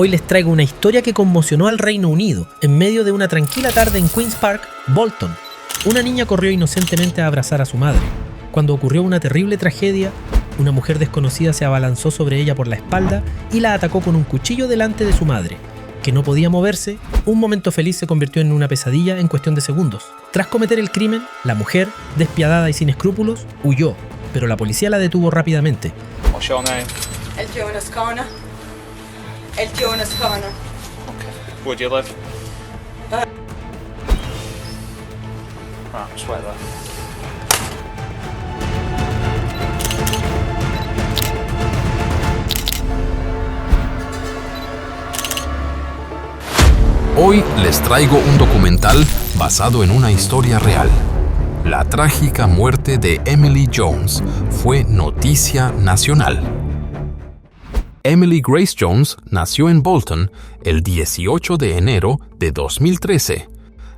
Hoy les traigo una historia que conmocionó al Reino Unido en medio de una tranquila tarde en Queen's Park, Bolton. Una niña corrió inocentemente a abrazar a su madre. Cuando ocurrió una terrible tragedia, una mujer desconocida se abalanzó sobre ella por la espalda y la atacó con un cuchillo delante de su madre, que no podía moverse. Un momento feliz se convirtió en una pesadilla en cuestión de segundos. Tras cometer el crimen, la mujer, despiadada y sin escrúpulos, huyó, pero la policía la detuvo rápidamente. What's your name? El Jonas Connor. El Jonas Connor. Okay. Where do you live? Right, just wait there. Hoy les traigo un documental basado en una historia real. La trágica muerte de Emily Jones fue noticia nacional. Emily Grace Jones nació en Bolton el 18 de enero de 2013,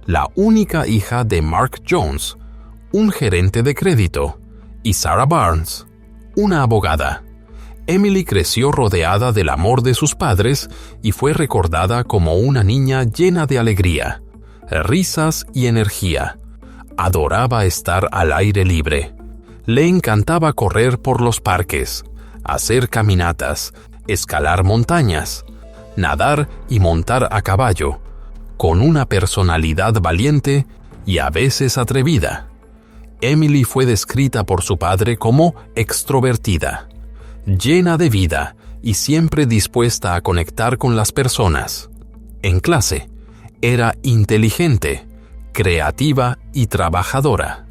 la única hija de Mark Jones, un gerente de crédito, y Sarah Barnes, una abogada. Emily creció rodeada del amor de sus padres y fue recordada como una niña llena de alegría, risas y energía. Adoraba estar al aire libre. Le encantaba correr por los parques, hacer caminatas, escalar montañas, nadar y montar a caballo, con una personalidad valiente y a veces atrevida. Emily fue descrita por su padre como extrovertida, llena de vida y siempre dispuesta a conectar con las personas. En clase, era inteligente, creativa y trabajadora.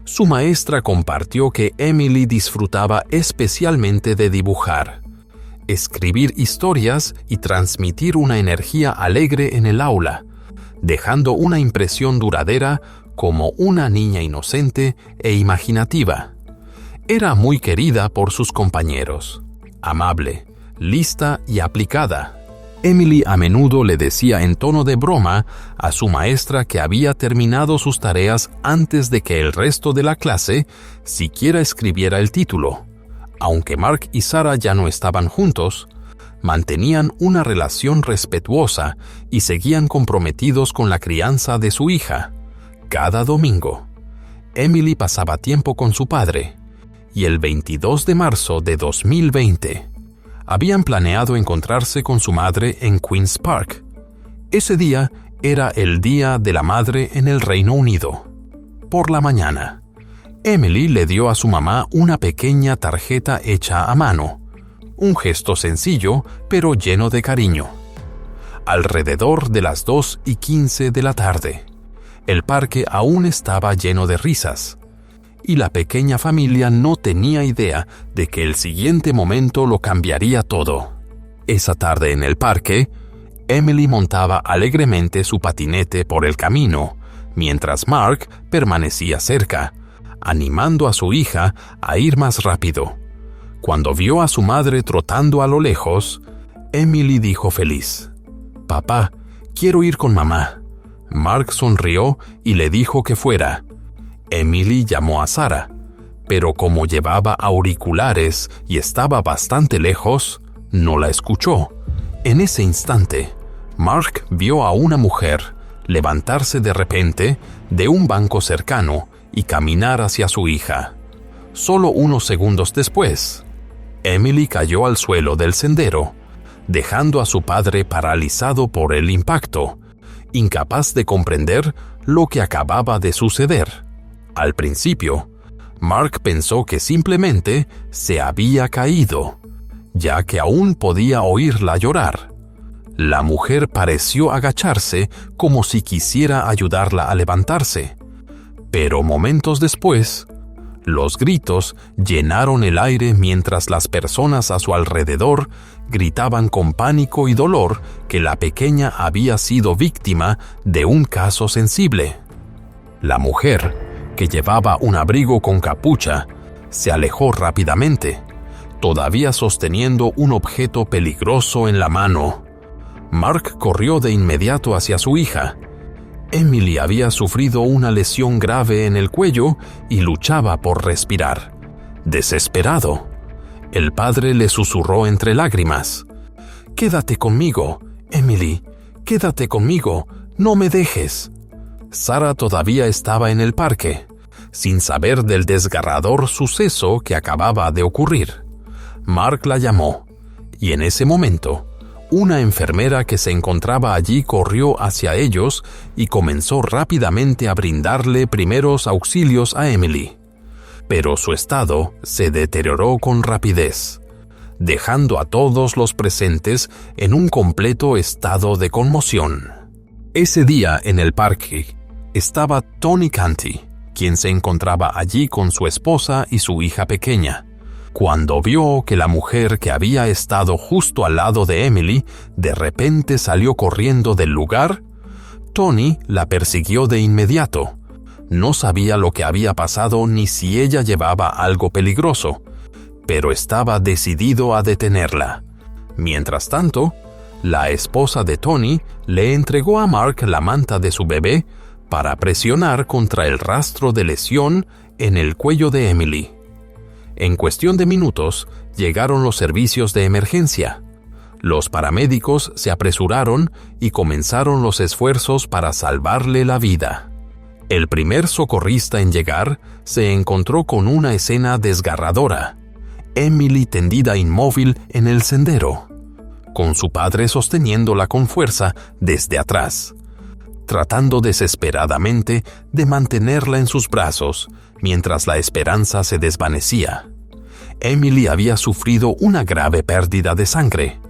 Su maestra compartió que Emily disfrutaba especialmente de dibujar, escribir historias y transmitir una energía alegre en el aula, dejando una impresión duradera como una niña inocente e imaginativa. Era muy querida por sus compañeros, amable, lista y aplicada. Emily a menudo le decía en tono de broma a su maestra que había terminado sus tareas antes de que el resto de la clase siquiera escribiera el título. Aunque Mark y Sarah ya no estaban juntos, mantenían una relación respetuosa y seguían comprometidos con la crianza de su hija. Cada domingo, Emily pasaba tiempo con su padre, y el 22 de marzo de 2020, habían planeado encontrarse con su madre en Queen's Park. Ese día era el Día de la Madre en el Reino Unido. Por la mañana, Emily le dio a su mamá una pequeña tarjeta hecha a mano, un gesto sencillo pero lleno de cariño. Alrededor de las 2:15 de la tarde, el parque aún estaba lleno de risas, y la pequeña familia no tenía idea de que el siguiente momento lo cambiaría todo. Esa tarde en el parque, Emily montaba alegremente su patinete por el camino, mientras Mark permanecía cerca, animando a su hija a ir más rápido. Cuando vio a su madre trotando a lo lejos, Emily dijo feliz: «Papá, quiero ir con mamá». Mark sonrió y le dijo que fuera. Emily llamó a Sarah, pero como llevaba auriculares y estaba bastante lejos, no la escuchó. En ese instante, Mark vio a una mujer levantarse de repente de un banco cercano y caminar hacia su hija. Solo unos segundos después, Emily cayó al suelo del sendero, dejando a su padre paralizado por el impacto, incapaz de comprender lo que acababa de suceder. Al principio, Mark pensó que simplemente se había caído, ya que aún podía oírla llorar. La mujer pareció agacharse como si quisiera ayudarla a levantarse, pero momentos después, los gritos llenaron el aire mientras las personas a su alrededor gritaban con pánico y dolor que la pequeña había sido víctima de un caso sensible. La mujer, que llevaba un abrigo con capucha, se alejó rápidamente, todavía sosteniendo un objeto peligroso en la mano. Mark corrió de inmediato hacia su hija. Emily había sufrido una lesión grave en el cuello y luchaba por respirar. Desesperado, el padre le susurró entre lágrimas: «Quédate conmigo, Emily, quédate conmigo, no me dejes». Sarah todavía estaba en el parque, sin saber del desgarrador suceso que acababa de ocurrir. Mark la llamó, y en ese momento, una enfermera que se encontraba allí corrió hacia ellos y comenzó rápidamente a brindarle primeros auxilios a Emily. Pero su estado se deterioró con rapidez, dejando a todos los presentes en un completo estado de conmoción. Ese día en el parque estaba Tony Canty, quien se encontraba allí con su esposa y su hija pequeña. Cuando vio que la mujer que había estado justo al lado de Emily de repente salió corriendo del lugar, Tony la persiguió de inmediato. No sabía lo que había pasado ni si ella llevaba algo peligroso, pero estaba decidido a detenerla. Mientras tanto, la esposa de Tony le entregó a Mark la manta de su bebé para presionar contra el rastro de lesión en el cuello de Emily. En cuestión de minutos, llegaron los servicios de emergencia. Los paramédicos se apresuraron y comenzaron los esfuerzos para salvarle la vida. El primer socorrista en llegar se encontró con una escena desgarradora. Emily tendida inmóvil en el sendero, con su padre sosteniéndola con fuerza desde atrás, tratando desesperadamente de mantenerla en sus brazos mientras la esperanza se desvanecía. Emily había sufrido una grave pérdida de sangre.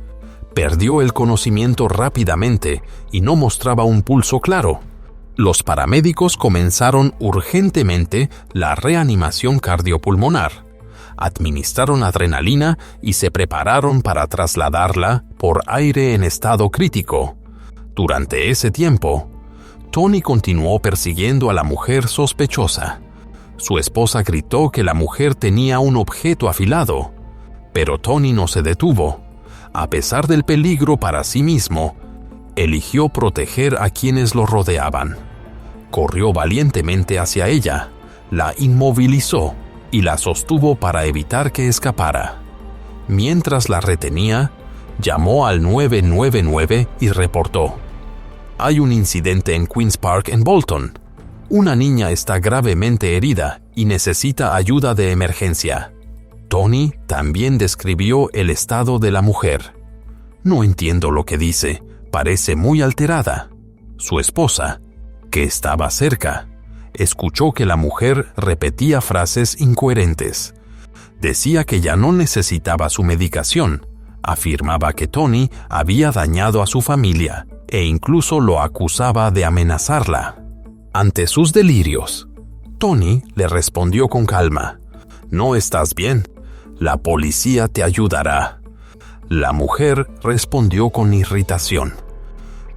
Perdió el conocimiento rápidamente y no mostraba un pulso claro. Los paramédicos comenzaron urgentemente la reanimación cardiopulmonar, administraron adrenalina y se prepararon para trasladarla por aire en estado crítico. Durante ese tiempo, Tony continuó persiguiendo a la mujer sospechosa. Su esposa gritó que la mujer tenía un objeto afilado, pero Tony no se detuvo. A pesar del peligro para sí mismo, eligió proteger a quienes lo rodeaban. Corrió valientemente hacia ella, la inmovilizó y la sostuvo para evitar que escapara. Mientras la retenía, llamó al 999 y reportó: «Hay un incidente en Queen's Park en Bolton. Una niña está gravemente herida y necesita ayuda de emergencia». Tony también describió el estado de la mujer. «No entiendo lo que dice, parece muy alterada». Su esposa, que estaba cerca, escuchó que la mujer repetía frases incoherentes. Decía que ya no necesitaba su medicación, afirmaba que Tony había dañado a su familia e incluso lo acusaba de amenazarla. Ante sus delirios, Tony le respondió con calma: «No estás bien, la policía te ayudará». La mujer respondió con irritación: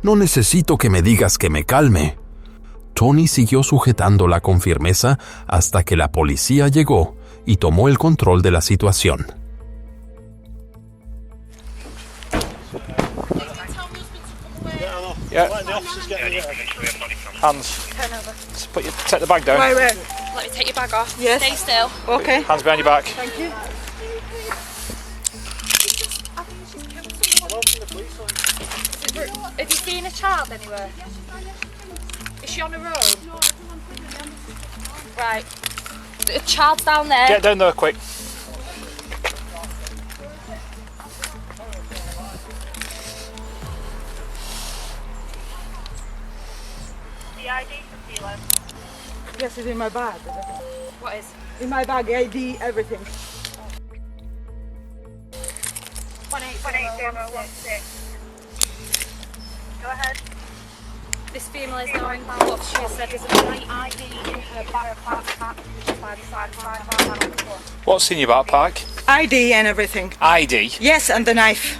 «No necesito que me digas que me calme». Tony siguió sujetándola con firmeza hasta que la policía llegó y tomó el control de la situación. Yeah. Hands. Take the bag down. Where? Let me take your bag off. Yes. Stay still. Okay. Hands behind your back. Thank you. Have you seen a child anywhere? Is she on her own? Right. The child's down there. Get down there quick. The ID from Dylan. Yes, it's in my bag. What is? In my bag, ID, everything. 180016. Go ahead. This female is now in court. She has said there's an ID in her backpack. What's in your backpack? ID and everything. ID. Yes, and the knife.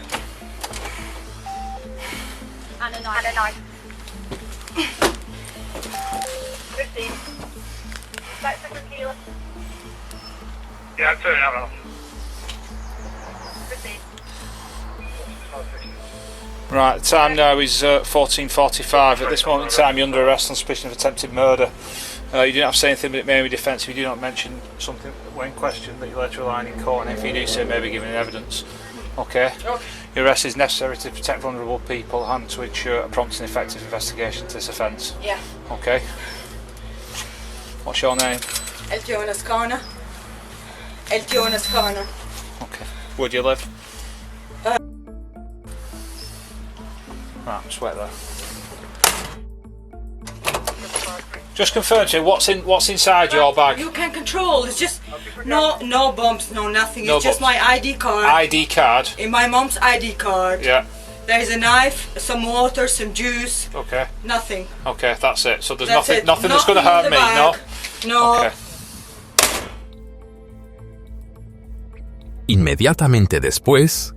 And a knife. 15. That's a kilo. Yeah, I'm turning out now. 15. Right, the time now is 14:45. At this moment in time, you're under arrest on suspicion of attempted murder. You do not have to say anything, but it may be defensive. You do not mention something when questioned that you later rely in court, and if you do so, may be given evidence. Okay? Your arrest is necessary to protect vulnerable people and to ensure a prompt and effective investigation to this offence. Yeah. Okay. What's your name? El Jonas Connor. El Jonas Connor. Okay. Where do you live? Right, just wait there. Just confirm to me what's inside your bag. You can control. It's just no bumps, no nothing. No It's just bumps. my ID card. ID card. In my mom's ID card. Yeah. There's a knife, some water, some juice. Okay. Nothing. Okay, that's it. So there's That's nothing it. nothing that's going to in hurt the me, bag. no? No. Okay. Inmediatamente después,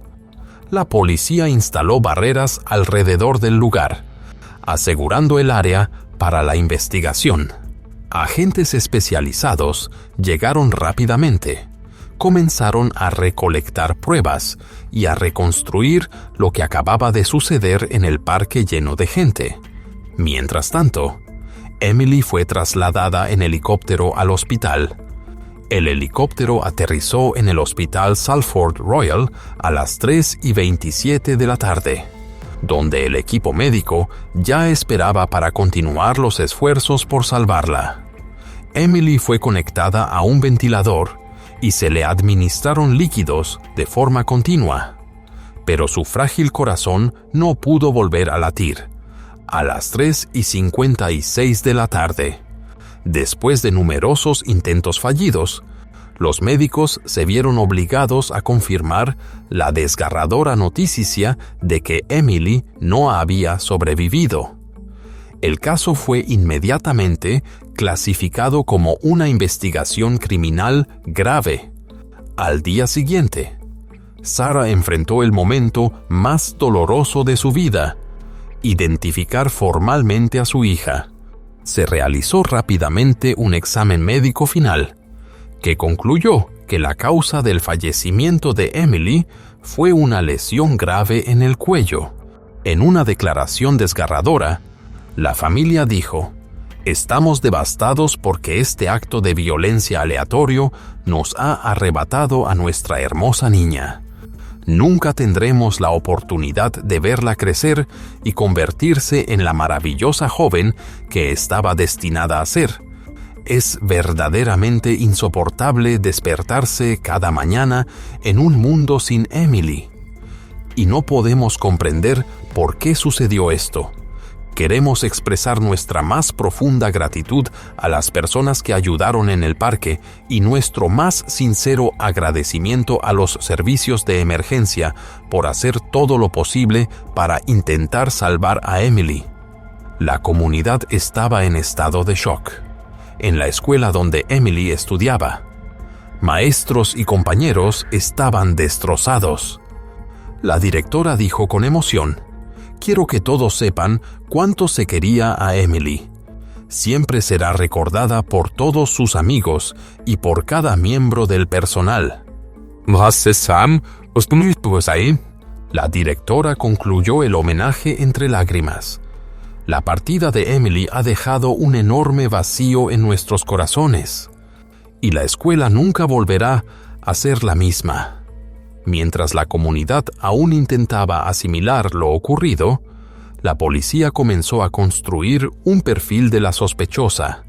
la policía instaló barreras alrededor del lugar, asegurando el área para la investigación. Agentes especializados llegaron rápidamente, comenzaron a recolectar pruebas y a reconstruir lo que acababa de suceder en el parque lleno de gente. Mientras tanto, Emily fue trasladada en helicóptero al hospital. El helicóptero aterrizó en el Hospital Salford Royal a las 3:27 de la tarde, donde el equipo médico ya esperaba para continuar los esfuerzos por salvarla. Emily fue conectada a un ventilador y se le administraron líquidos de forma continua, pero su frágil corazón no pudo volver a latir. A las 3:56 de la tarde, después de numerosos intentos fallidos, los médicos se vieron obligados a confirmar la desgarradora noticia de que Emily no había sobrevivido. El caso fue inmediatamente clasificado como una investigación criminal grave. Al día siguiente, Sarah enfrentó el momento más doloroso de su vida: identificar formalmente a su hija. Se realizó rápidamente un examen médico final, que concluyó que la causa del fallecimiento de Emily fue una lesión grave en el cuello. En una declaración desgarradora, la familia dijo: «Estamos devastados porque este acto de violencia aleatorio nos ha arrebatado a nuestra hermosa niña. Nunca tendremos la oportunidad de verla crecer y convertirse en la maravillosa joven que estaba destinada a ser. Es verdaderamente insoportable despertarse cada mañana en un mundo sin Emily. Y no podemos comprender por qué sucedió esto. Queremos expresar nuestra más profunda gratitud a las personas que ayudaron en el parque y nuestro más sincero agradecimiento a los servicios de emergencia por hacer todo lo posible para intentar salvar a Emily». La comunidad estaba en estado de shock. En la escuela donde Emily estudiaba, maestros y compañeros estaban destrozados. La directora dijo con emoción: «Quiero que todos sepan cuánto se quería a Emily. Siempre será recordada por todos sus amigos y por cada miembro del personal». La directora concluyó el homenaje entre lágrimas. «La partida de Emily ha dejado un enorme vacío en nuestros corazones, y la escuela nunca volverá a ser la misma». Mientras la comunidad aún intentaba asimilar lo ocurrido, la policía comenzó a construir un perfil de la sospechosa.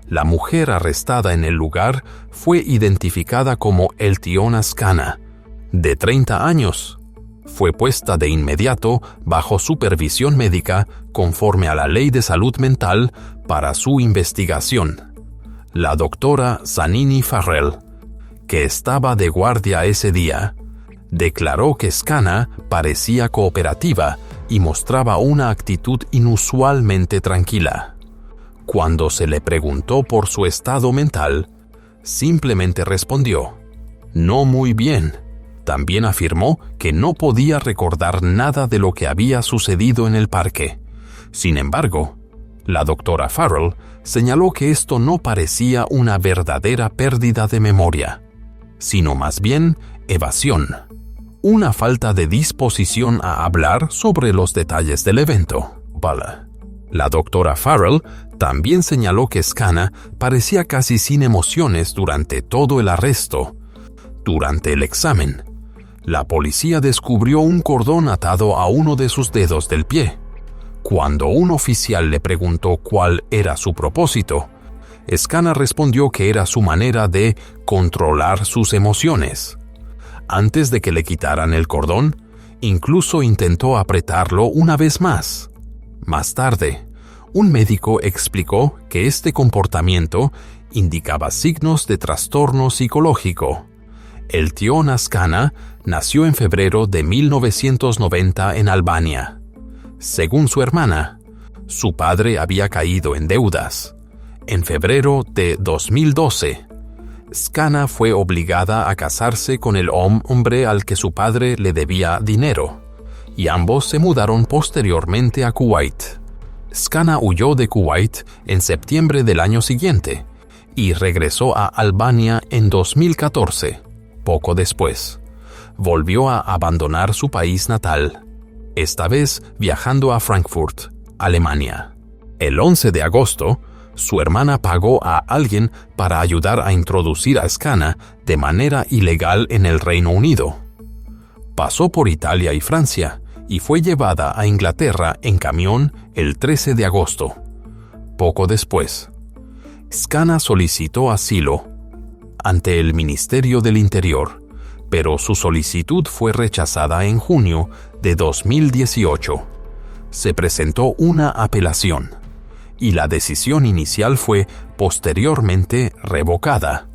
La mujer arrestada en el lugar fue identificada como Eltiona Scana, de 30 años. Fue puesta de inmediato bajo supervisión médica conforme a la Ley de Salud Mental para su investigación. La doctora Zanini Farrell, que estaba de guardia ese día, declaró que Scana parecía cooperativa y mostraba una actitud inusualmente tranquila. Cuando se le preguntó por su estado mental, simplemente respondió: «No muy bien». También afirmó que no podía recordar nada de lo que había sucedido en el parque. Sin embargo, la doctora Farrell señaló que esto no parecía una verdadera pérdida de memoria, sino más bien evasión, una falta de disposición a hablar sobre los detalles del evento. La doctora Farrell también señaló que Scana parecía casi sin emociones durante todo el arresto. Durante el examen, La policía descubrió un cordón atado a uno de sus dedos del pie. Cuando un oficial le preguntó cuál era su propósito, Scana respondió que era su manera de controlar sus emociones. Antes de que le quitaran el cordón, incluso intentó apretarlo una vez más. Más tarde, un médico explicó que este comportamiento indicaba signos de trastorno psicológico. El tío Scana nació en febrero de 1990 en Albania. Según su hermana, su padre había caído en deudas. En febrero de 2012, Scana fue obligada a casarse con el hombre al que su padre le debía dinero, y ambos se mudaron posteriormente a Kuwait. Scana huyó de Kuwait en septiembre del año siguiente y regresó a Albania en 2014. Poco después, volvió a abandonar su país natal, esta vez viajando a Frankfurt, Alemania. El 11 de agosto, su hermana pagó a alguien para ayudar a introducir a Scana de manera ilegal en el Reino Unido. Pasó por Italia y Francia y fue llevada a Inglaterra en camión el 13 de agosto. Poco después, Scana solicitó asilo ante el Ministerio del Interior, pero su solicitud fue rechazada en junio de 2018. Se presentó una apelación, y la decisión inicial fue posteriormente revocada.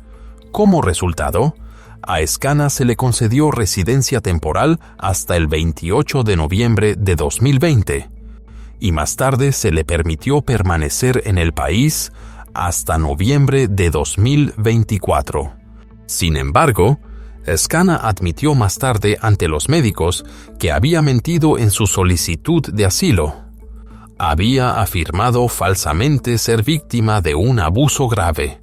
Como resultado, a Scana se le concedió residencia temporal hasta el 28 de noviembre de 2020, y más tarde se le permitió permanecer en el país hasta noviembre de 2024. Sin embargo, Scana admitió más tarde ante los médicos que había mentido en su solicitud de asilo. Había afirmado falsamente ser víctima de un abuso grave,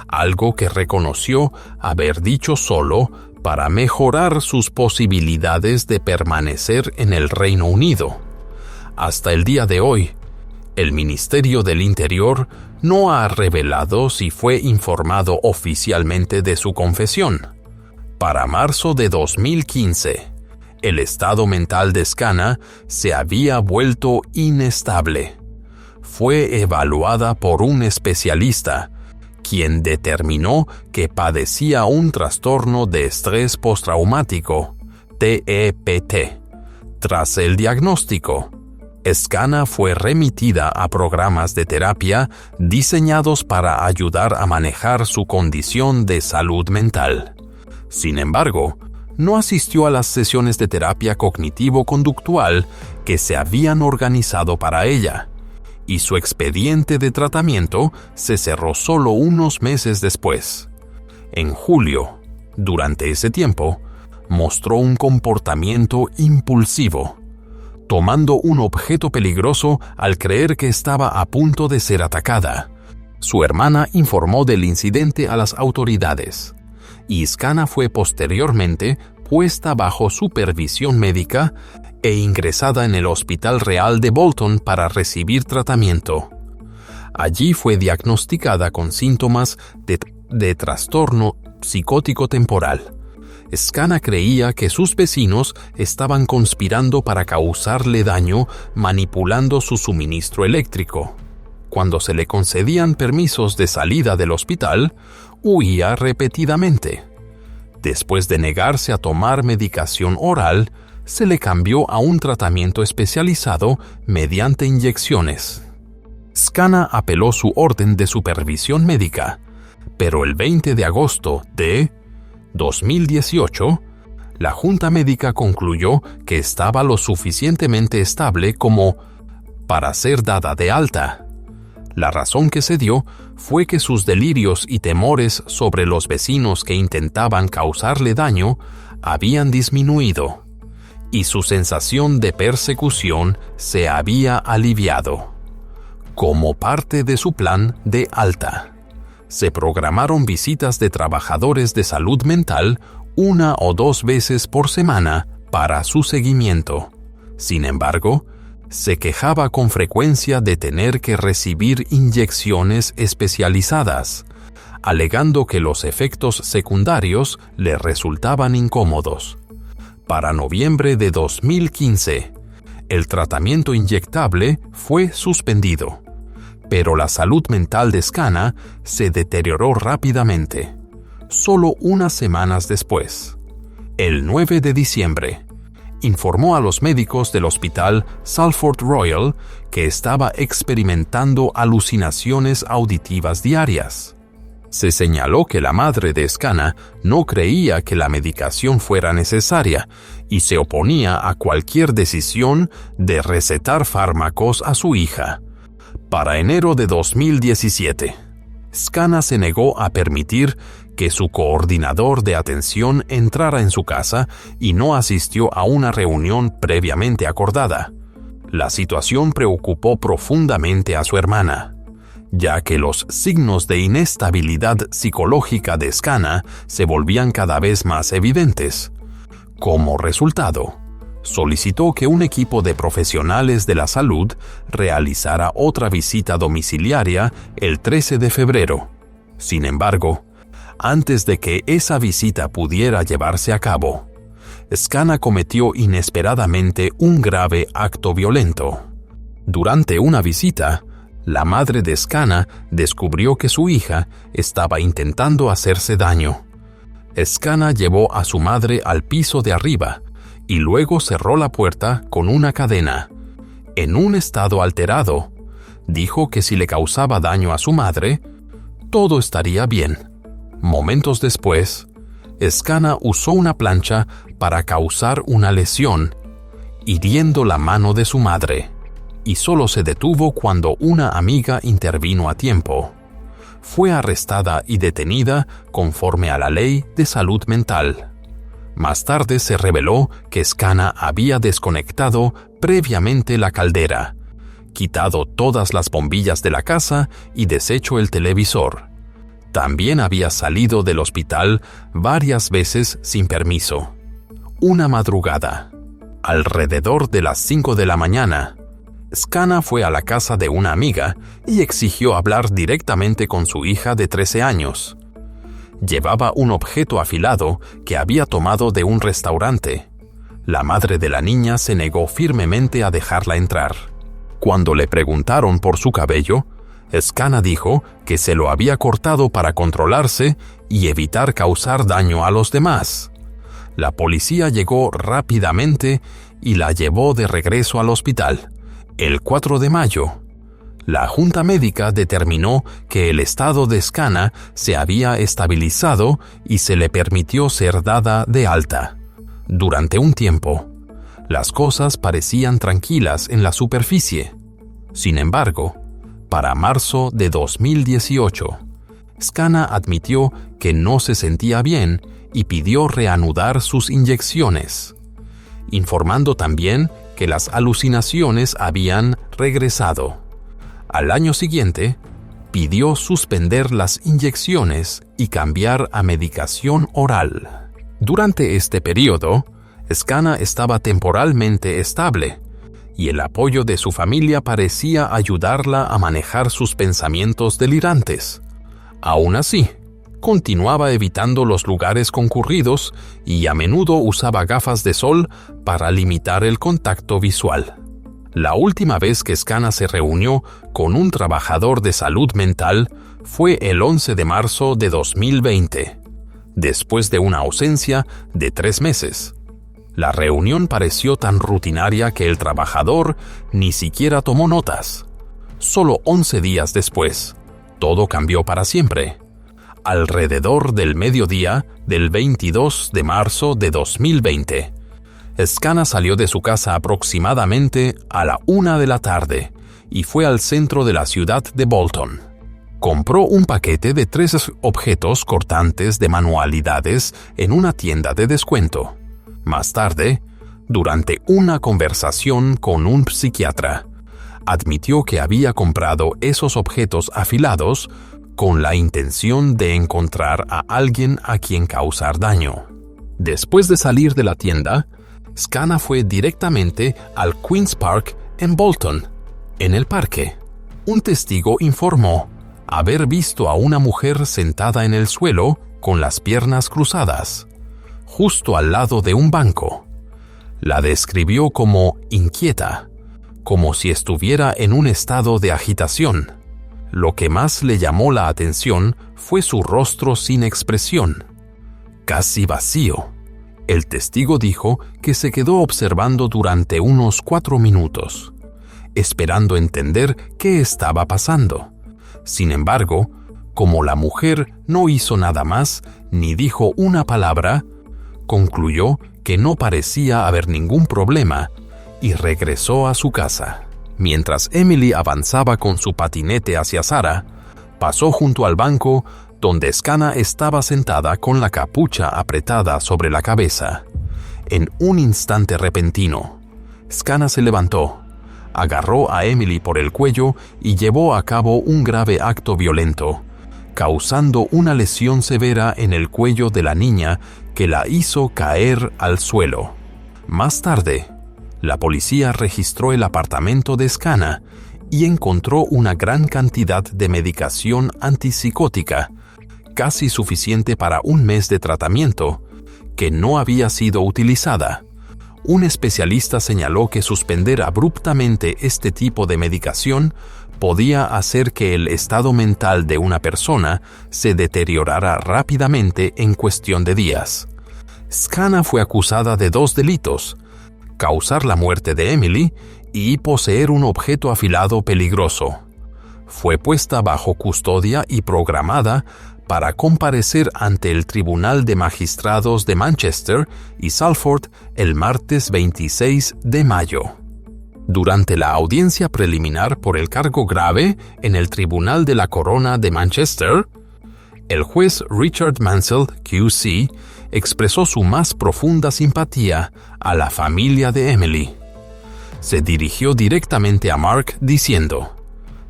algo que reconoció haber dicho solo para mejorar sus posibilidades de permanecer en el Reino Unido. Hasta el día de hoy, el Ministerio del Interior no ha revelado si fue informado oficialmente de su confesión. Para marzo de 2015, el estado mental de Scana se había vuelto inestable. Fue evaluada por un especialista, quien determinó que padecía un trastorno de estrés postraumático, TEPT. Tras el diagnóstico, Scana fue remitida a programas de terapia diseñados para ayudar a manejar su condición de salud mental. Sin embargo, no asistió a las sesiones de terapia cognitivo-conductual que se habían organizado para ella, y su expediente de tratamiento se cerró solo unos meses después. En julio, durante ese tiempo, mostró un comportamiento impulsivo, tomando un objeto peligroso al creer que estaba a punto de ser atacada. Su hermana informó del incidente a las autoridades, y Scana fue posteriormente puesta bajo supervisión médica e ingresada en el Hospital Real de Bolton para recibir tratamiento. Allí fue diagnosticada con síntomas de trastorno psicótico temporal. Scana creía que sus vecinos estaban conspirando para causarle daño manipulando su suministro eléctrico. Cuando se le concedían permisos de salida del hospital, huía repetidamente. Después de negarse a tomar medicación oral, se le cambió a un tratamiento especializado mediante inyecciones. Scana apeló su orden de supervisión médica, pero el 20 de agosto de 2018, la Junta Médica concluyó que estaba lo suficientemente estable como para ser dada de alta. La razón que se dio fue que sus delirios y temores sobre los vecinos que intentaban causarle daño habían disminuido, y su sensación de persecución se había aliviado. Como parte de su plan de alta, se programaron visitas de trabajadores de salud mental 1 o 2 veces por semana para su seguimiento. Sin embargo, se quejaba con frecuencia de tener que recibir inyecciones especializadas, alegando que los efectos secundarios le resultaban incómodos. Para noviembre de 2015, el tratamiento inyectable fue suspendido, pero la salud mental de Scana se deterioró rápidamente. Solo unas semanas después, el 9 de diciembre, informó a los médicos del hospital Salford Royal que estaba experimentando alucinaciones auditivas diarias. Se señaló que la madre de Scana no creía que la medicación fuera necesaria y se oponía a cualquier decisión de recetar fármacos a su hija. Para enero de 2017, Scana se negó a permitir que su coordinador de atención entrara en su casa y no asistió a una reunión previamente acordada. La situación preocupó profundamente a su hermana, ya que los signos de inestabilidad psicológica de Scana se volvían cada vez más evidentes. Como resultado, solicitó que un equipo de profesionales de la salud realizara otra visita domiciliaria el 13 de febrero. Sin embargo, antes de que esa visita pudiera llevarse a cabo, Scana cometió inesperadamente un grave acto violento. Durante una visita, la madre de Scana descubrió que su hija estaba intentando hacerse daño. Scana llevó a su madre al piso de arriba y luego cerró la puerta con una cadena. En un estado alterado, dijo que si le causaba daño a su madre, todo estaría bien. Momentos después, Scana usó una plancha para causar una lesión, hiriendo la mano de su madre, y solo se detuvo cuando una amiga intervino a tiempo. Fue arrestada y detenida conforme a la ley de salud mental. Más tarde se reveló que Scana había desconectado previamente la caldera, quitado todas las bombillas de la casa y deshecho el televisor. También había salido del hospital varias veces sin permiso. Una madrugada, alrededor de las 5 de la mañana, Scana fue a la casa de una amiga y exigió hablar directamente con su hija de 13 años. Llevaba un objeto afilado que había tomado de un restaurante. La madre de la niña se negó firmemente a dejarla entrar. Cuando le preguntaron por su cabello, Scana dijo que se lo había cortado para controlarse y evitar causar daño a los demás. La policía llegó rápidamente y la llevó de regreso al hospital. El 4 de mayo, la junta médica determinó que el estado de Scana se había estabilizado y se le permitió ser dada de alta. Durante un tiempo, las cosas parecían tranquilas en la superficie. Sin embargo, para marzo de 2018, Scana admitió que no se sentía bien y pidió reanudar sus inyecciones, informando también que las alucinaciones habían regresado. Al año siguiente, pidió suspender las inyecciones y cambiar a medicación oral. Durante este periodo, Scana estaba temporalmente estable, y el apoyo de su familia parecía ayudarla a manejar sus pensamientos delirantes. Aún así, continuaba evitando los lugares concurridos y a menudo usaba gafas de sol para limitar el contacto visual. La última vez que Scana se reunió con un trabajador de salud mental fue el 11 de marzo de 2020, después de una ausencia de 3 meses. La reunión pareció tan rutinaria que el trabajador ni siquiera tomó notas. Solo 11 días después, todo cambió para siempre. Alrededor del mediodía del 22 de marzo de 2020, Scana salió de su casa aproximadamente a la 1 de la tarde y fue al centro de la ciudad de Bolton. Compró un paquete de 3 objetos cortantes de manualidades en una tienda de descuento. Más tarde, durante una conversación con un psiquiatra, admitió que había comprado esos objetos afilados con la intención de encontrar a alguien a quien causar daño. Después de salir de la tienda, Scana fue directamente al Queen's Park en Bolton. En el parque, un testigo informó haber visto a una mujer sentada en el suelo con las piernas cruzadas, justo al lado de un banco. La describió como inquieta, como si estuviera en un estado de agitación. Lo que más le llamó la atención fue su rostro sin expresión, casi vacío. El testigo dijo que se quedó observando durante unos 4 minutos, esperando entender qué estaba pasando. Sin embargo, como la mujer no hizo nada más ni dijo una palabra, concluyó que no parecía haber ningún problema y regresó a su casa. Mientras Emily avanzaba con su patinete hacia Sarah, pasó junto al banco donde Scana estaba sentada con la capucha apretada sobre la cabeza. En un instante repentino, Scana se levantó, agarró a Emily por el cuello y llevó a cabo un grave acto violento, causando una lesión severa en el cuello de la niña que la hizo caer al suelo. Más tarde, la policía registró el apartamento de Scana y encontró una gran cantidad de medicación antipsicótica, casi suficiente para un mes de tratamiento, que no había sido utilizada. Un especialista señaló que suspender abruptamente este tipo de medicación podía hacer que el estado mental de una persona se deteriorara rápidamente en cuestión de días. Scana fue acusada de 2 delitos: causar la muerte de Emily y poseer un objeto afilado peligroso. Fue puesta bajo custodia y programada para comparecer ante el Tribunal de Magistrados de Manchester y Salford el martes 26 de mayo. Durante la audiencia preliminar por el cargo grave en el Tribunal de la Corona de Manchester, el juez Richard Mansell, QC, expresó su más profunda simpatía a la familia de Emily. Se dirigió directamente a Mark diciendo: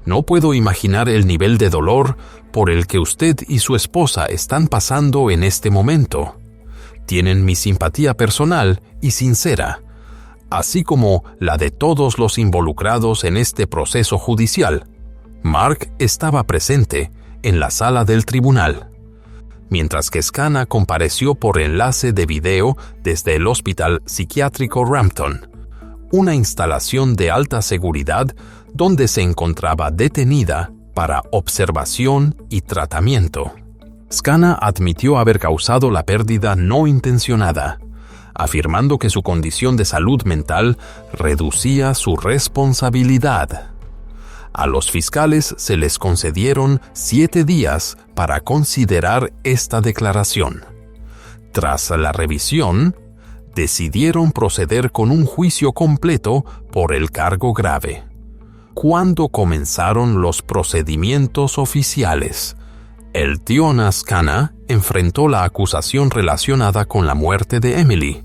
«No puedo imaginar el nivel de dolor por el que usted y su esposa están pasando en este momento. Tienen mi simpatía personal y sincera, así como la de todos los involucrados en este proceso judicial». Mark estaba presente en la sala del tribunal, mientras que Scana compareció por enlace de video desde el Hospital Psiquiátrico Rampton, una instalación de alta seguridad donde se encontraba detenida para observación y tratamiento. Scana admitió haber causado la pérdida no intencionada, afirmando que su condición de salud mental reducía su responsabilidad. A los fiscales se les concedieron 7 días para considerar esta declaración. Tras la revisión, decidieron proceder con un juicio completo por el cargo grave. Cuando comenzaron los procedimientos oficiales, el tío Scana enfrentó la acusación relacionada con la muerte de Emily.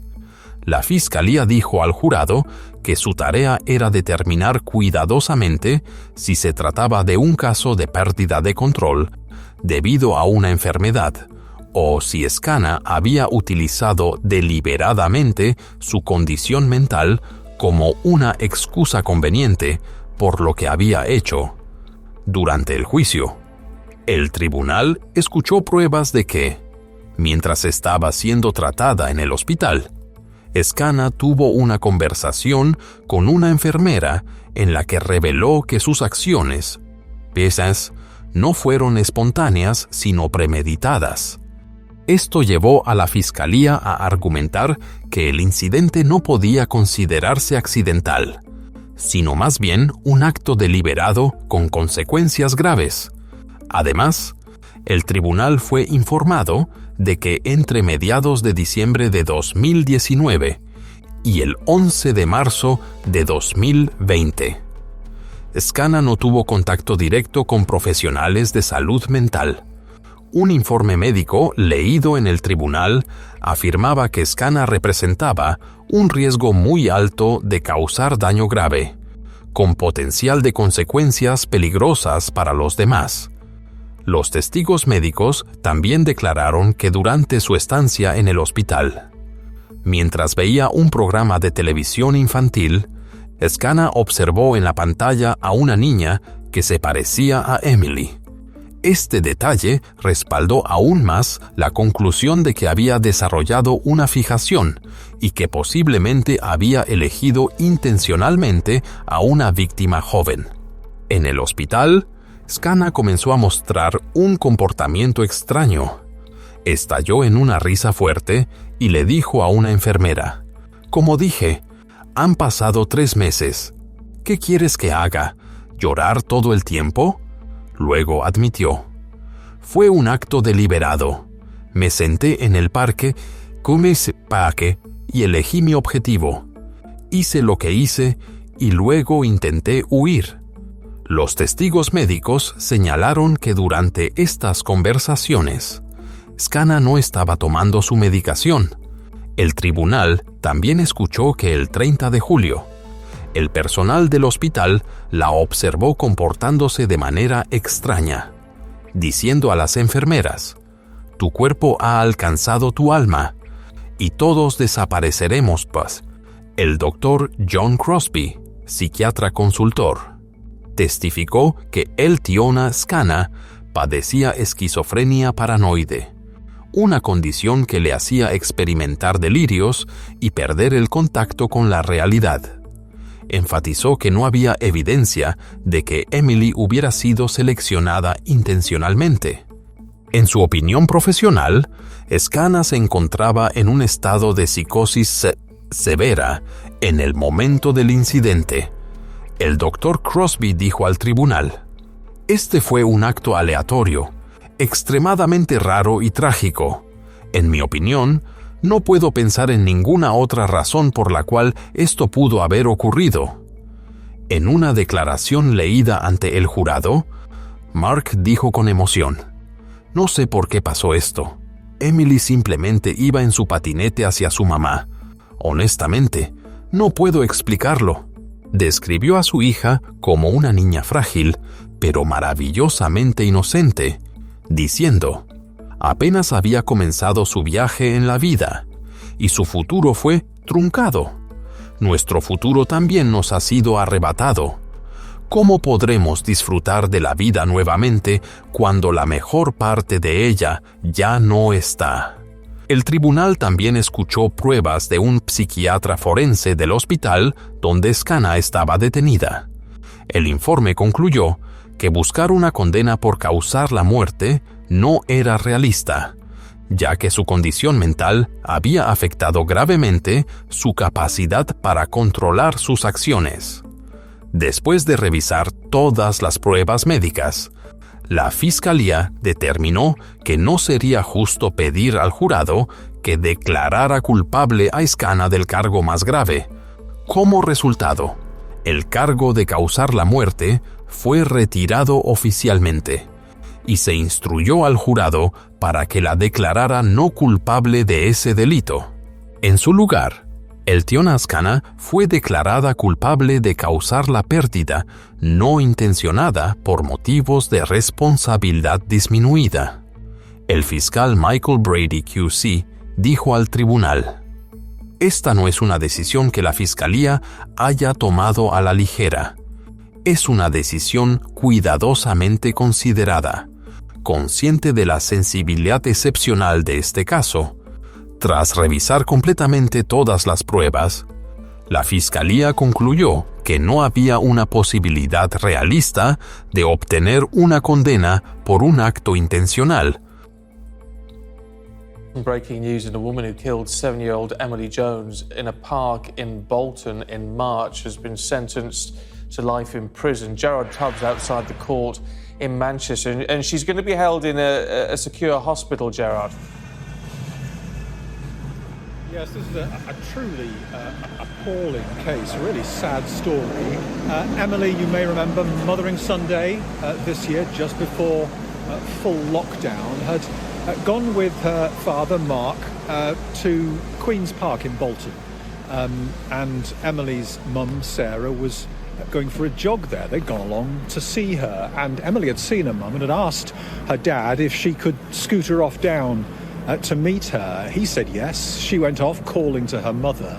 La fiscalía dijo al jurado que su tarea era determinar cuidadosamente si se trataba de un caso de pérdida de control debido a una enfermedad, o si Scana había utilizado deliberadamente su condición mental como una excusa conveniente por lo que había hecho. Durante el juicio, el tribunal escuchó pruebas de que, mientras estaba siendo tratada en el hospital, Scana tuvo una conversación con una enfermera en la que reveló que sus acciones, pesas, no fueron espontáneas sino premeditadas. Esto llevó a la fiscalía a argumentar que el incidente no podía considerarse accidental, sino más bien un acto deliberado con consecuencias graves. Además, el tribunal fue informado de que entre mediados de diciembre de 2019 y el 11 de marzo de 2020, Scana no tuvo contacto directo con profesionales de salud mental. Un informe médico leído en el tribunal afirmaba que Scana representaba un riesgo muy alto de causar daño grave, con potencial de consecuencias peligrosas para los demás. Los testigos médicos también declararon que durante su estancia en el hospital, mientras veía un programa de televisión infantil, Scana observó en la pantalla a una niña que se parecía a Emily. Este detalle respaldó aún más la conclusión de que había desarrollado una fijación y que posiblemente había elegido intencionalmente a una víctima joven. En el hospital, Scana comenzó a mostrar un comportamiento extraño. Estalló en una risa fuerte y le dijo a una enfermera: «Como dije, han pasado 3 meses. ¿Qué quieres que haga? ¿Llorar todo el tiempo?». Luego admitió: «Fue un acto deliberado. Me senté en el parque, comí paque y elegí mi objetivo. Hice lo que hice y luego intenté huir». Los testigos médicos señalaron que durante estas conversaciones, Scana no estaba tomando su medicación. El tribunal también escuchó que el 30 de julio, el personal del hospital la observó comportándose de manera extraña, diciendo a las enfermeras: «Tu cuerpo ha alcanzado tu alma y todos desapareceremos, pues». El doctor John Crosby, psiquiatra consultor, testificó que Eltiona Scana padecía esquizofrenia paranoide, una condición que le hacía experimentar delirios y perder el contacto con la realidad. Enfatizó que no había evidencia de que Emily hubiera sido seleccionada intencionalmente. En su opinión profesional, Scana se encontraba en un estado de psicosis severa en el momento del incidente. El doctor Crosby dijo al tribunal: «Este fue un acto aleatorio, extremadamente raro y trágico. En mi opinión, no puedo pensar en ninguna otra razón por la cual esto pudo haber ocurrido». En una declaración leída ante el jurado, Mark dijo con emoción: «No sé por qué pasó esto. Emily simplemente iba en su patinete hacia su mamá. Honestamente, no puedo explicarlo». Describió a su hija como una niña frágil, pero maravillosamente inocente, diciendo: «Apenas había comenzado su viaje en la vida, y su futuro fue truncado. Nuestro futuro también nos ha sido arrebatado. ¿Cómo podremos disfrutar de la vida nuevamente cuando la mejor parte de ella ya no está?». El tribunal también escuchó pruebas de un psiquiatra forense del hospital donde Scana estaba detenida. El informe concluyó que buscar una condena por causar la muerte no era realista, ya que su condición mental había afectado gravemente su capacidad para controlar sus acciones. Después de revisar todas las pruebas médicas, la fiscalía determinó que no sería justo pedir al jurado que declarara culpable a Scana del cargo más grave. Como resultado, el cargo de causar la muerte fue retirado oficialmente y se instruyó al jurado para que la declarara no culpable de ese delito. En su lugar, Eltiona Scana fue declarada culpable de causar la pérdida no intencionada por motivos de responsabilidad disminuida. El fiscal Michael Brady QC dijo al tribunal: «Esta no es una decisión que la fiscalía haya tomado a la ligera. Es una decisión cuidadosamente considerada, consciente de la sensibilidad excepcional de este caso. Tras revisar completamente todas las pruebas, la fiscalía concluyó que no había una posibilidad realista de obtener una condena por un acto intencional». Breaking news: a woman who killed 7-year-old Emily Jones in a park in Bolton in March has been sentenced to life in prison. Gerard Tubbs outside the court in Manchester, and she's going to be held in a secure hospital, Gerard. Yes, this is a truly appalling case, a really sad story. Emily, you may remember, Mothering Sunday this year, just before full lockdown, had gone with her father, Mark, to Queen's Park in Bolton. And Emily's mum, Sarah, was going for a jog there. They'd gone along to see her, and Emily had seen her mum and had asked her dad if she could scoot her off down to meet her. He said yes. She went off, calling to her mother.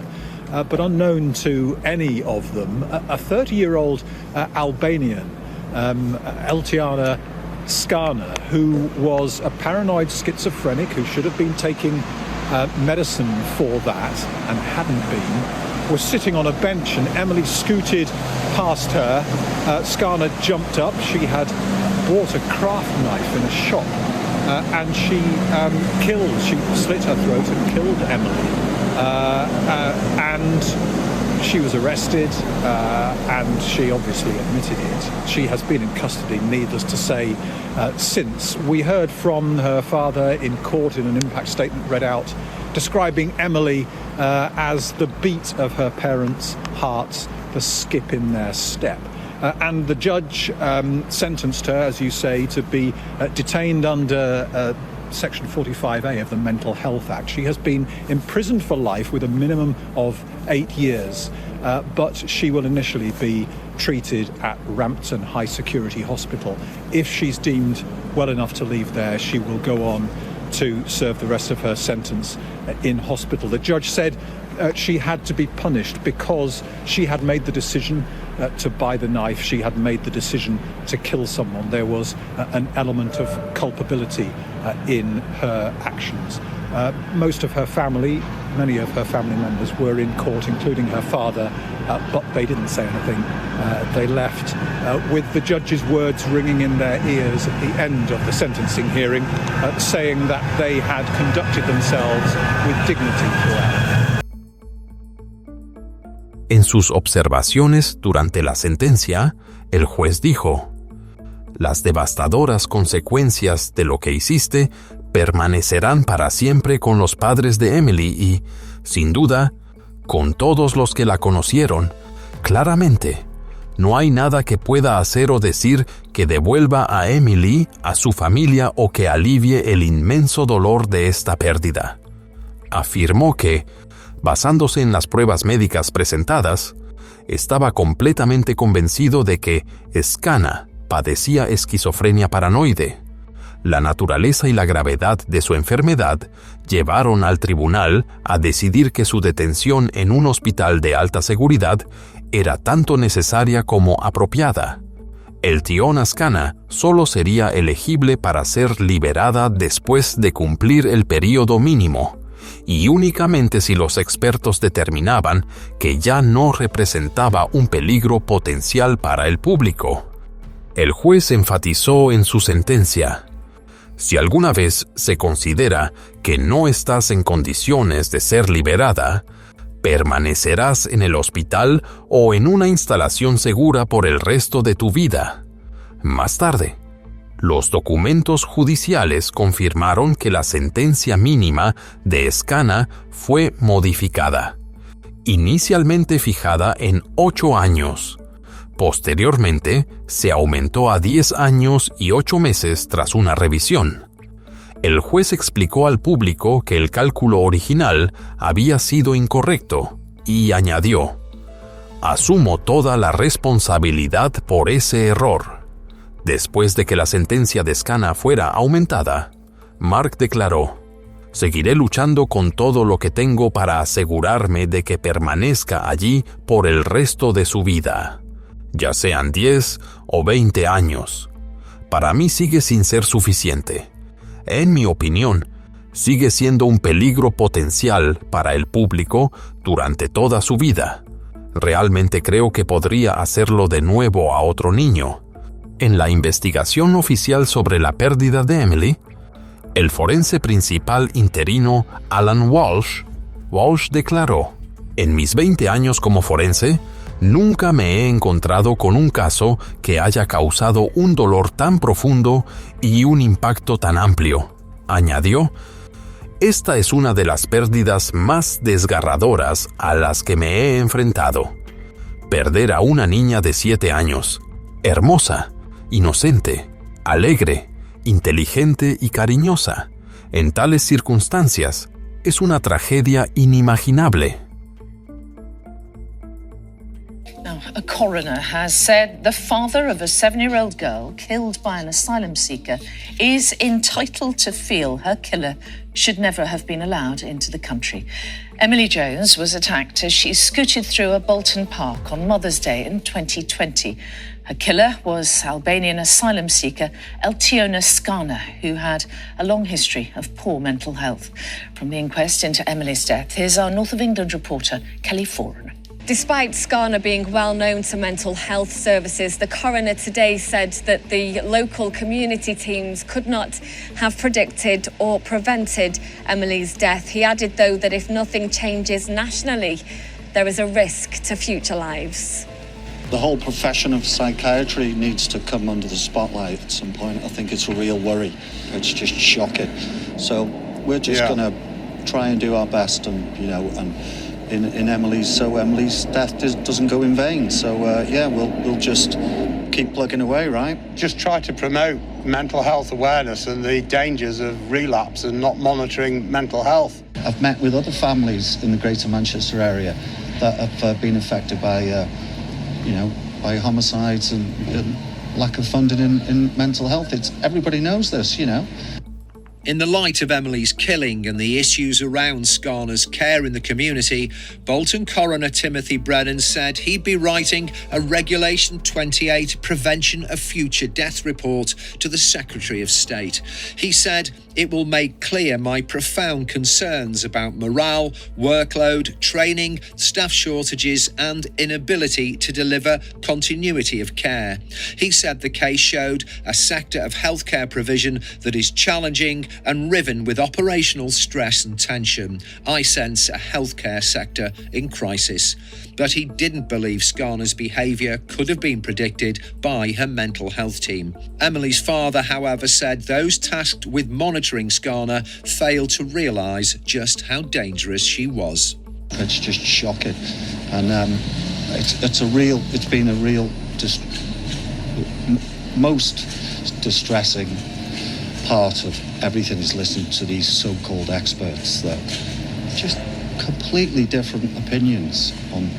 But unknown to any of them, a 30-year-old Albanian, Eltiona Skana, who was a paranoid schizophrenic who should have been taking medicine for that and hadn't been, was sitting on a bench, and Emily scooted past her. Skana jumped up. She had bought a craft knife in a shop, and she slit her throat and killed Emily. And she was arrested, and she obviously admitted it. She has been in custody, needless to say, since. We heard from her father in court in an impact statement read out, describing Emily as the beat of her parents' hearts, the skip in their step. And the judge sentenced her, as you say, to be detained under Section 45A of the Mental Health Act. She has been imprisoned for life with a minimum of 8 years, but she will initially be treated at Rampton High Security Hospital. If she's deemed well enough to leave there, she will go on to serve the rest of her sentence in hospital. The judge said she had to be punished because she had made the decision to buy the knife. She had made the decision to kill someone. There was an element of culpability in her actions. Most of her family, many of her family members were in court, including her father, but they didn't say anything. They left with the judge's words ringing in their ears at the end of the sentencing hearing, saying that they had conducted themselves with dignity throughout. En sus observaciones durante la sentencia, el juez dijo: "Las devastadoras consecuencias de lo que hiciste permanecerán para siempre con los padres de Emily y, sin duda, con todos los que la conocieron. Claramente, no hay nada que pueda hacer o decir que devuelva a Emily a su familia o que alivie el inmenso dolor de esta pérdida". Afirmó que, basándose en las pruebas médicas presentadas, estaba completamente convencido de que Skana padecía esquizofrenia paranoide. La naturaleza y la gravedad de su enfermedad llevaron al tribunal a decidir que su detención en un hospital de alta seguridad era tanto necesaria como apropiada. El Tiona Skana solo sería elegible para ser liberada después de cumplir el período mínimo, y únicamente si los expertos determinaban que ya no representaba un peligro potencial para el público. El juez enfatizó en su sentencia: "Si alguna vez se considera que no estás en condiciones de ser liberada, permanecerás en el hospital o en una instalación segura por el resto de tu vida". Más tarde, los documentos judiciales confirmaron que la sentencia mínima de Skana fue modificada, inicialmente fijada en 8 años. Posteriormente, se aumentó a 10 años y 8 meses tras una revisión. El juez explicó al público que el cálculo original había sido incorrecto y añadió: "Asumo toda la responsabilidad por ese error". Después de que la sentencia de Skana fuera aumentada, Mark declaró: "Seguiré luchando con todo lo que tengo para asegurarme de que permanezca allí por el resto de su vida, ya sean 10 o 20 años. Para mí sigue sin ser suficiente. En mi opinión, sigue siendo un peligro potencial para el público durante toda su vida. Realmente creo que podría hacerlo de nuevo a otro niño". En la investigación oficial sobre la pérdida de Emily, el forense principal interino Alan Walsh declaró: "En mis 20 años como forense, nunca me he encontrado con un caso que haya causado un dolor tan profundo y un impacto tan amplio". Añadió: "Esta es una de las pérdidas más desgarradoras a las que me he enfrentado. Perder a una niña de 7 años, hermosa, inocente, alegre, inteligente y cariñosa, en tales circunstancias, es una tragedia inimaginable". Now, a coroner has said the father of a 7-year-old girl killed by an asylum seeker is entitled to feel her killer should never have been allowed into the country. Emily Jones was attacked as she scooted through a Bolton park on Mother's Day in 2020. Her killer was Albanian asylum seeker Eltiona Skana, who had a long history of poor mental health. From the inquest into Emily's death, here's our North of England reporter, Kelly Foran. Despite Skana being well known to mental health services, the coroner today said that the local community teams could not have predicted or prevented Emily's death. He added, though, that if nothing changes nationally, there is a risk to future lives. The whole profession of psychiatry needs to come under the spotlight at some point. I think it's a real worry. It's just shocking. So we're just going to try and do our best, and in Emily's death doesn't go in vain. So we'll just keep plugging away, right? Just try to promote mental health awareness and the dangers of relapse and not monitoring mental health. I've met with other families in the Greater Manchester area that have been affected by by homicides and lack of funding in mental health. Everybody knows this, In the light of Emily's killing and the issues around Skana's care in the community, Bolton coroner Timothy Brennan said he'd be writing a Regulation 28 Prevention of Future Death report to the Secretary of State. He said, "It will make clear my profound concerns about morale, workload, training, staff shortages and inability to deliver continuity of care." He said the case showed a sector of healthcare provision that is challenging and riven with operational stress and tension. "I sense a healthcare sector in crisis." But he didn't believe Skana's behaviour could have been predicted by her mental health team. Emily's father, however, said those tasked with monitoring Skana failed to realise just how dangerous she was. It's just shocking, and it's been a real most distressing part of everything is listening to these so-called experts that just completely different opinions on,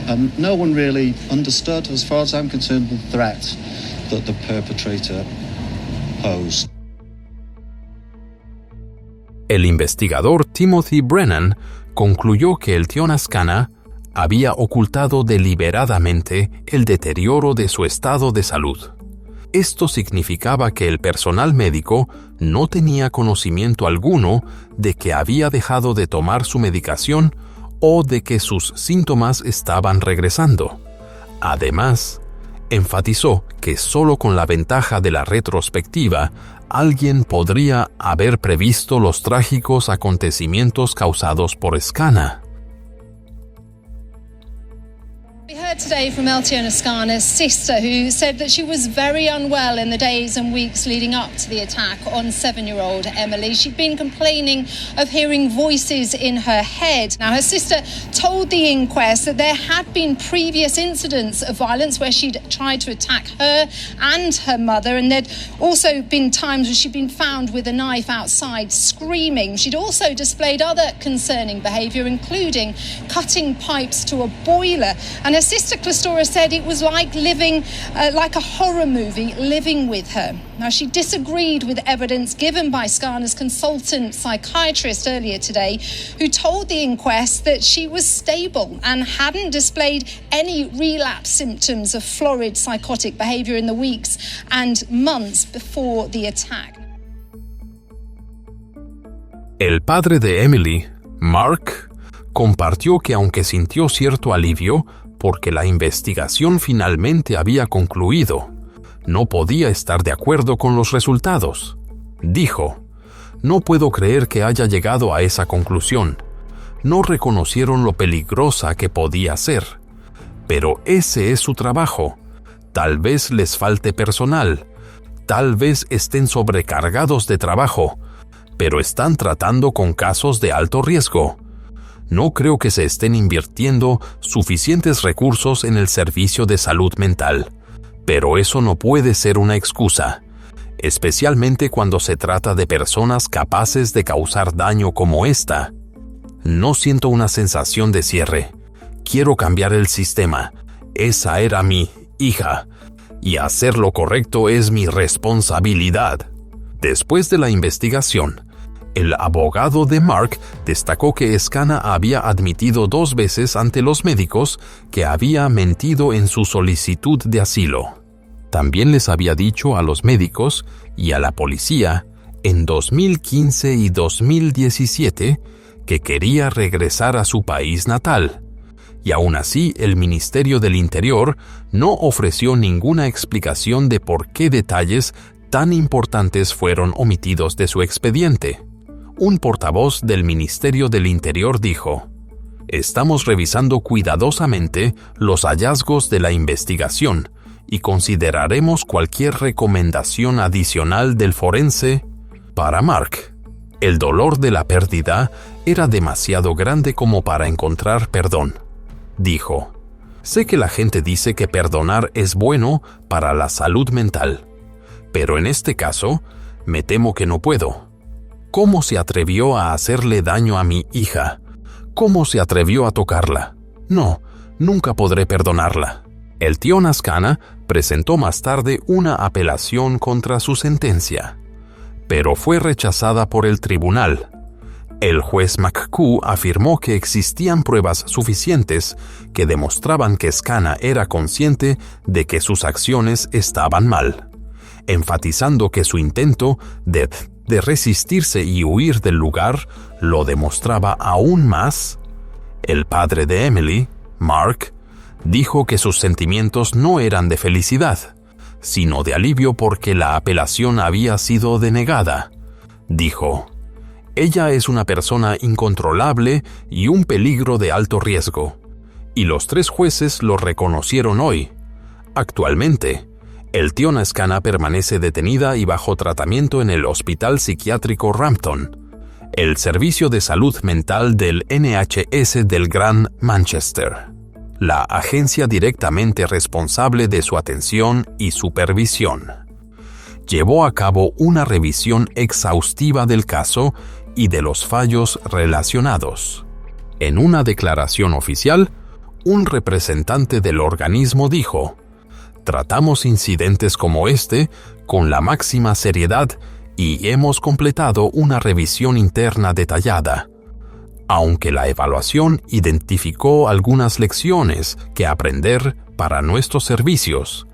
and no one really understood, as far as I'm concerned, the threat that the perpetrator posed. El investigador Timothy Brennan concluyó que Eltiona Skana había ocultado deliberadamente el deterioro de su estado de salud. Esto significaba que el personal médico no tenía conocimiento alguno de que había dejado de tomar su medicación o de que sus síntomas estaban regresando. Además, enfatizó que solo con la ventaja de la retrospectiva alguien podría haber previsto los trágicos acontecimientos causados por Skana. We heard today from Eltiona Skana's sister, who said that she was very unwell in the days and weeks leading up to the attack on 7-year-old Emily. She'd been complaining of hearing voices in her head. Now, her sister told the inquest that there had been previous incidents of violence where she'd tried to attack her and her mother, and there'd also been times where she'd been found with a knife outside screaming. She'd also displayed other concerning behaviour, including cutting pipes to a boiler. And her sister Clistora said it was like living like a horror movie, living with her. Now, she disagreed with evidence given by Skana's consultant psychiatrist earlier today, who told the inquest that she was stable and hadn't displayed any relapse symptoms of florid psychotic behaviour in the weeks and months before the attack. El padre de Emily, Mark, compartió que aunque sintió cierto alivio porque la investigación finalmente había concluido, no podía estar de acuerdo con los resultados. Dijo, "No puedo creer que haya llegado a esa conclusión. No reconocieron lo peligrosa que podía ser. Pero ese es su trabajo. Tal vez les falte personal. Tal vez estén sobrecargados de trabajo. Pero están tratando con casos de alto riesgo. No creo que se estén invirtiendo suficientes recursos en el servicio de salud mental, pero eso no puede ser una excusa, especialmente cuando se trata de personas capaces de causar daño como esta. No siento una sensación de cierre. Quiero cambiar el sistema. Esa era mi hija, y hacer lo correcto es mi responsabilidad. Después de la investigación, el abogado de Mark destacó que Scana había admitido 2 veces ante los médicos que había mentido en su solicitud de asilo. También les había dicho a los médicos y a la policía en 2015 y 2017 que quería regresar a su país natal. Y aún así, el Ministerio del Interior no ofreció ninguna explicación de por qué detalles tan importantes fueron omitidos de su expediente. Un portavoz del Ministerio del Interior dijo: «Estamos revisando cuidadosamente los hallazgos de la investigación y consideraremos cualquier recomendación adicional del forense». Para Mark, el dolor de la pérdida era demasiado grande como para encontrar perdón. Dijo: «Sé que la gente dice que perdonar es bueno para la salud mental, pero en este caso, me temo que no puedo. ¿Cómo se atrevió a hacerle daño a mi hija? ¿Cómo se atrevió a tocarla? No, nunca podré perdonarla». El tío Scana presentó más tarde una apelación contra su sentencia, pero fue rechazada por el tribunal. El juez McCoo afirmó que existían pruebas suficientes que demostraban que Scana era consciente de que sus acciones estaban mal, enfatizando que su intento de resistirse y huir del lugar lo demostraba aún más. El padre de Emily, Mark, dijo que sus sentimientos no eran de felicidad, sino de alivio porque la apelación había sido denegada. Dijo: «Ella es una persona incontrolable y un peligro de alto riesgo, y los 3 jueces lo reconocieron hoy. Actualmente, el tío Scana permanece detenida y bajo tratamiento en el Hospital Psiquiátrico Rampton, el servicio de salud mental del NHS del Gran Manchester, la agencia directamente responsable de su atención y supervisión. Llevó a cabo una revisión exhaustiva del caso y de los fallos relacionados. En una declaración oficial, un representante del organismo dijo: «Tratamos incidentes como este con la máxima seriedad y hemos completado una revisión interna detallada. Aunque la evaluación identificó algunas lecciones que aprender para nuestros servicios,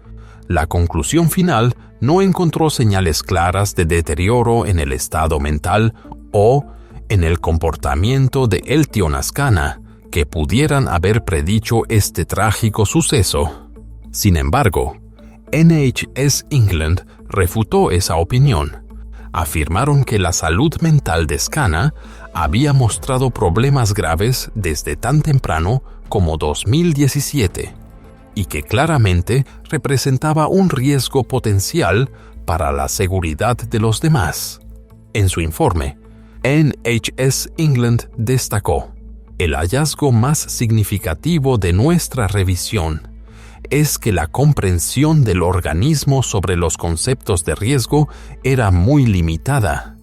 la conclusión final no encontró señales claras de deterioro en el estado mental o en el comportamiento de el tío Scana que pudieran haber predicho este trágico suceso». Sin embargo, NHS England refutó esa opinión. Afirmaron que la salud mental de Scana había mostrado problemas graves desde tan temprano como 2017 y que claramente representaba un riesgo potencial para la seguridad de los demás. En su informe, NHS England destacó: «El hallazgo más significativo de nuestra revisión es que la comprensión del organismo sobre los conceptos de riesgo era muy limitada».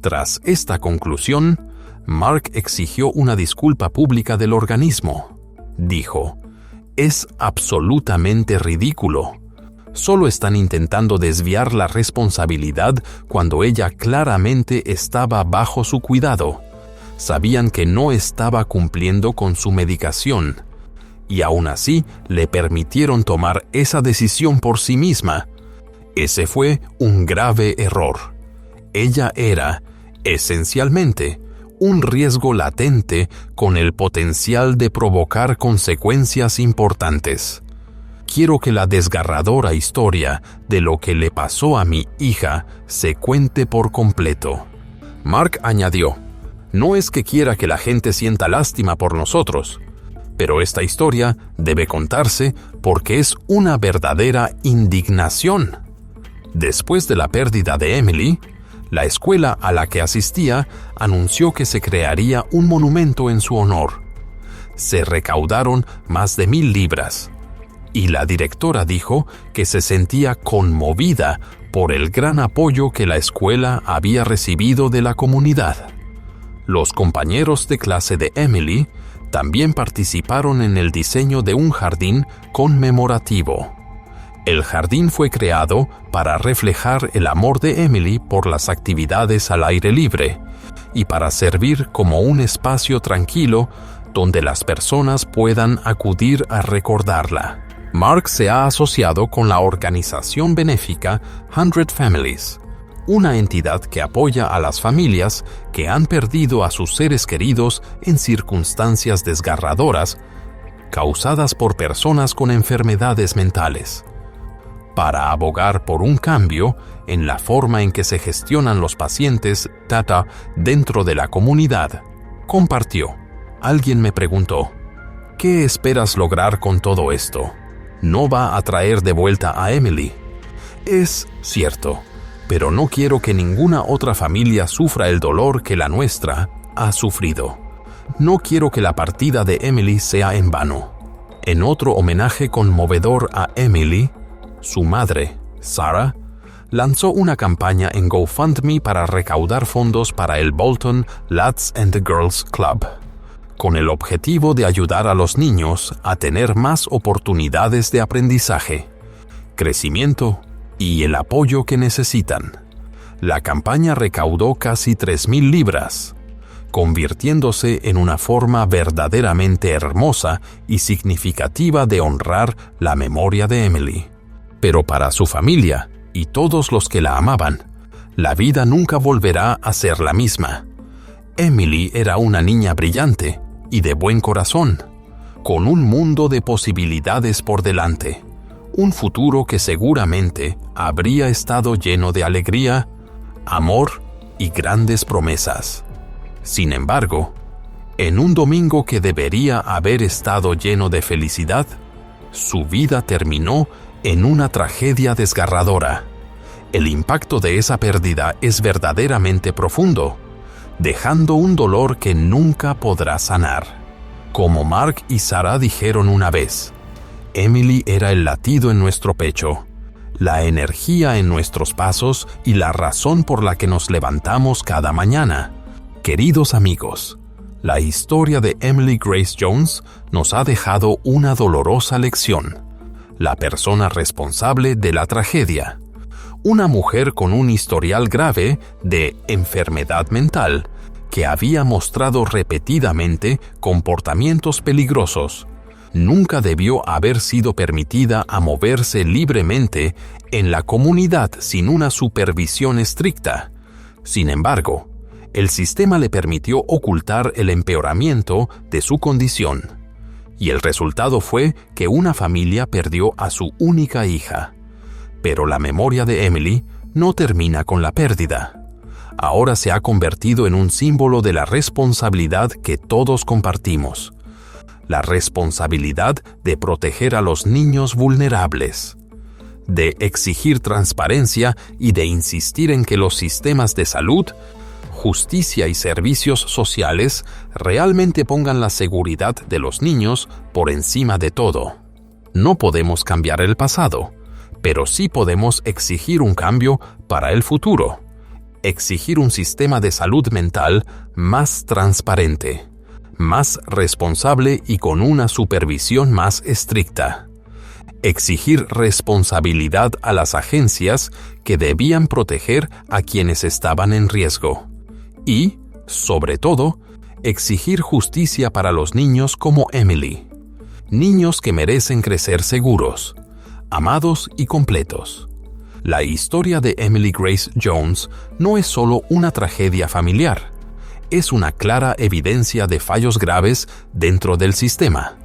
Tras esta conclusión, Mark exigió una disculpa pública del organismo. Dijo: «Es absolutamente ridículo. Solo están intentando desviar la responsabilidad cuando ella claramente estaba bajo su cuidado. Sabían que no estaba cumpliendo con su medicación, y aún así le permitieron tomar esa decisión por sí misma. Ese fue un grave error. Ella era, esencialmente, un riesgo latente con el potencial de provocar consecuencias importantes. Quiero que la desgarradora historia de lo que le pasó a mi hija se cuente por completo». Mark añadió: «No es que quiera que la gente sienta lástima por nosotros, pero esta historia debe contarse porque es una verdadera indignación. Después de la pérdida de Emily, la escuela a la que asistía anunció que se crearía un monumento en su honor. Se recaudaron más de 1,000 libras, y la directora dijo que se sentía conmovida por el gran apoyo que la escuela había recibido de la comunidad. Los compañeros de clase de Emily También participaron en el diseño de un jardín conmemorativo. El jardín fue creado para reflejar el amor de Emily por las actividades al aire libre y para servir como un espacio tranquilo donde las personas puedan acudir a recordarla. Mark se ha asociado con la organización benéfica 100 Families, una entidad que apoya a las familias que han perdido a sus seres queridos en circunstancias desgarradoras causadas por personas con enfermedades mentales, para abogar por un cambio en la forma en que se gestionan los pacientes data dentro de la comunidad. Compartió. Alguien me preguntó, ¿qué esperas lograr con todo esto? ¿No va a traer de vuelta a Emily? Es cierto, pero no quiero que ninguna otra familia sufra el dolor que la nuestra ha sufrido. No quiero que la partida de Emily sea en vano. En otro homenaje conmovedor a Emily, su madre, Sarah, lanzó una campaña en GoFundMe para recaudar fondos para el Bolton Lads and Girls Club, con el objetivo de ayudar a los niños a tener más oportunidades de aprendizaje, crecimiento y el apoyo que necesitan. La campaña recaudó casi 3,000 libras, convirtiéndose en una forma verdaderamente hermosa y significativa de honrar la memoria de Emily. Pero para su familia y todos los que la amaban, la vida nunca volverá a ser la misma. Emily era una niña brillante y de buen corazón, con un mundo de posibilidades por delante, un futuro que seguramente habría estado lleno de alegría, amor y grandes promesas. Sin embargo, en un domingo que debería haber estado lleno de felicidad, su vida terminó en una tragedia desgarradora. El impacto de esa pérdida es verdaderamente profundo, dejando un dolor que nunca podrá sanar. Como Mark y Sarah dijeron una vez, Emily era el latido en nuestro pecho, la energía en nuestros pasos y la razón por la que nos levantamos cada mañana. Queridos amigos, la historia de Emily Grace Jones nos ha dejado una dolorosa lección. La persona responsable de la tragedia, una mujer con un historial grave de enfermedad mental, que había mostrado repetidamente comportamientos peligrosos, nunca debió haber sido permitida a moverse libremente en la comunidad sin una supervisión estricta. Sin embargo, el sistema le permitió ocultar el empeoramiento de su condición, y el resultado fue que una familia perdió a su única hija. Pero la memoria de Emily no termina con la pérdida. Ahora se ha convertido en un símbolo de la responsabilidad que todos compartimos. La responsabilidad de proteger a los niños vulnerables, de exigir transparencia y de insistir en que los sistemas de salud, justicia y servicios sociales realmente pongan la seguridad de los niños por encima de todo. No podemos cambiar el pasado, pero sí podemos exigir un cambio para el futuro. Exigir un sistema de salud mental más transparente, más responsable y con una supervisión más estricta. Exigir responsabilidad a las agencias que debían proteger a quienes estaban en riesgo. Y, sobre todo, exigir justicia para los niños como Emily. Niños que merecen crecer seguros, amados y completos. La historia de Emily Grace Jones no es solo una tragedia familiar, es una clara evidencia de fallos graves dentro del sistema.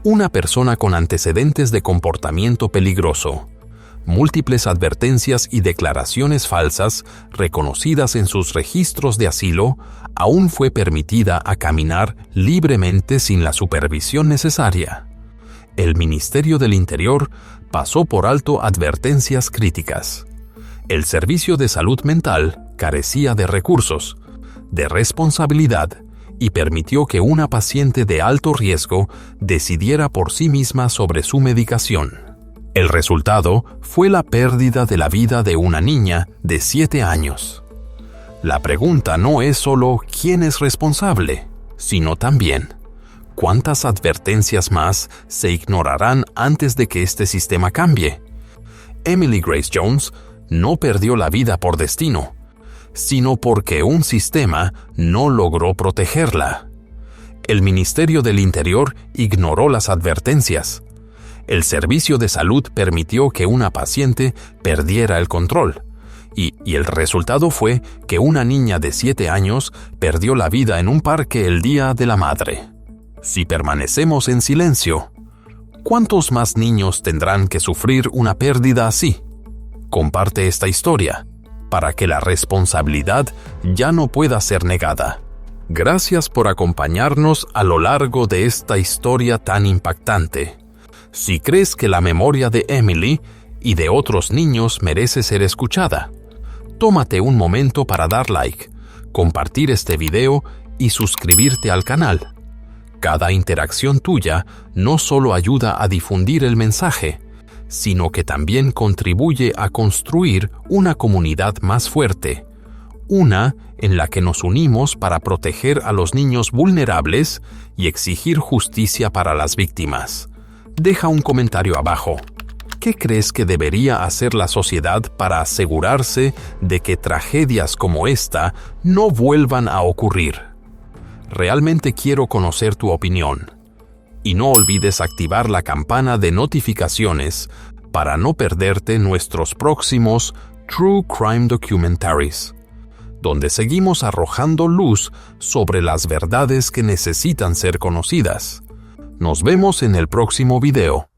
Una persona con antecedentes de comportamiento peligroso, múltiples advertencias y declaraciones falsas reconocidas en sus registros de asilo, aún fue permitida a caminar libremente sin la supervisión necesaria. El Ministerio del Interior pasó por alto advertencias críticas. El Servicio de Salud Mental carecía de recursos, de responsabilidad y permitió que una paciente de alto riesgo decidiera por sí misma sobre su medicación. El resultado fue la pérdida de la vida de una niña de 7 años. La pregunta no es solo quién es responsable, sino también ¿Cuántas advertencias más se ignorarán antes de que este sistema cambie? Emily Grace Jones no perdió la vida por destino, sino porque un sistema no logró protegerla. El Ministerio del Interior ignoró las advertencias. El Servicio de Salud permitió que una paciente perdiera el control. Y el resultado fue que una niña de 7 años perdió la vida en un parque el Día de la Madre. Si permanecemos en silencio, ¿cuántos más niños tendrán que sufrir una pérdida así? Comparte esta historia para que la responsabilidad ya no pueda ser negada. Gracias por acompañarnos a lo largo de esta historia tan impactante. Si crees que la memoria de Emily y de otros niños merece ser escuchada, tómate un momento para dar like, compartir este video y suscribirte al canal. Cada interacción tuya no solo ayuda a difundir el mensaje, sino que también contribuye a construir una comunidad más fuerte, una en la que nos unimos para proteger a los niños vulnerables y exigir justicia para las víctimas. Deja un comentario abajo. ¿Qué crees que debería hacer la sociedad para asegurarse de que tragedias como esta no vuelvan a ocurrir? Realmente quiero conocer tu opinión. Y no olvides activar la campana de notificaciones para no perderte nuestros próximos True Crime Documentaries, donde seguimos arrojando luz sobre las verdades que necesitan ser conocidas. Nos vemos en el próximo video.